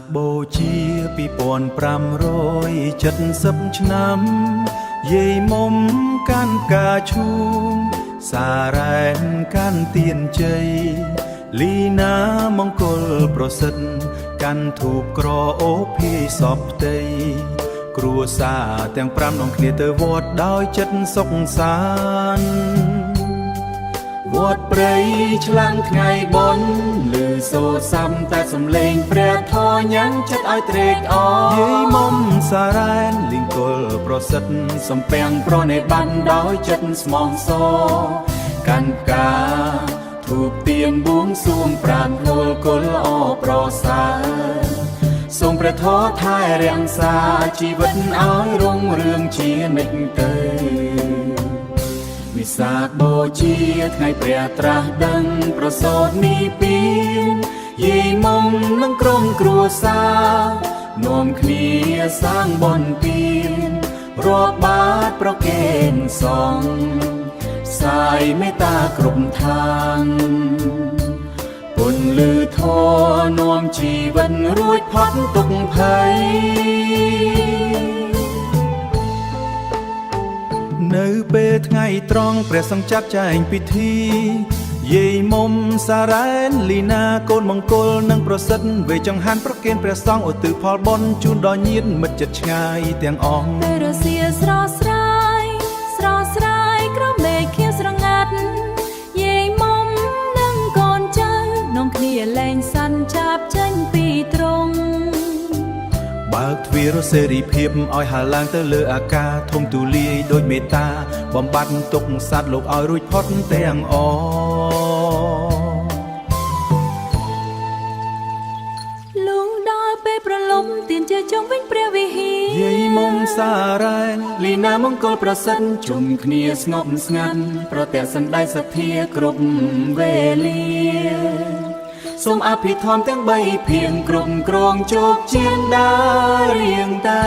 កបូជា2570ឆ្នាំយាយមុំកាន់ផ្កាឈូងសារ៉ែនកាន់ទៀនជ័យលីណាមង្គលប្រសិទ្ធកាន់ធូបក្រអូភីសពផ្ទៃគ្រួសារទាំង5នាំគ្នាទៅវត្តដោយចិត្តសុខសាន្តវត្តព្រៃឆ្លាំងថ្ងៃបុណ្យឮសូរសាំតែសំឡេងព្រះធម៌ញ៉ាំងចិត្តឲ្យត្រេកអរយាយមុំសារ៉ែនលីងគល់ប្រសិទ្ធសំពាំងប្រណេបានដោយចិត្តស្មោះសរកាន់ផ្កាធូបទៀនបួងសួងប្រាណហួលគុលអប្រសើរសូមព្រះធម៌ថែរក្សាជីវិតឲ្យរុងរឿងជានិច្ចទៅវិសាខបូជាថ្ងៃព្រះត្រាស់ដឹងប្រសូតនិព្វានយាយមុំនឹងក្រុមគ្រួសារនាំគ្នាសាងបុណ្យទានរាប់បាតប្រគេនសង្ឃសាយមេត្តាគ្រប់ឋានពុនលឺធម៌នាំជីវិតរួចផុតទុក្ខភ័យនៅពេលថ្ងៃត្រង់ព្រះសង្ឃចាត់ចែងពិធីយាយមុំសារ៉ែនលីណាកូនមង្គលនិងប្រសិទ្ធវេចង្ហាន់ប្រគេនព្រះសង្ឃឧទ្ទិសផលបុណ្យជូនដល់ញាតិមិត្តជិតឆ្ងាយទាំងអស់ពេលរសៀលស្រស់ស្រាយក្រោមមេឃខៀវស្រងាត់យាយមុំនិងកូនចៅនាំគ្នាលែងសាន់ចាប់ចេញពីទ្រង់បើកទ្វារសេរីភាពឲ្យហើរឡើងទៅលើអាកាសធំទូលាយដោយមេត្តាបំបត្តិទុក្ខសត្វលោកឲ្យរួចផុតទាំងអស់លងដល់ពេលប្រលំទៀនជាជុំវិញព្រះវិហារយាយមុំសារ៉ែនលីណាមង្គលប្រសិទ្ធជុំគ្នាស្ងប់ស្ងាត់ប្រទះសណ្ដែកសទ្ធាគ្រប់វេលាសូមអភិធម្មទាំង3ភៀងគ្រប់គ្រងជោគជៀនដើររៀងទៅ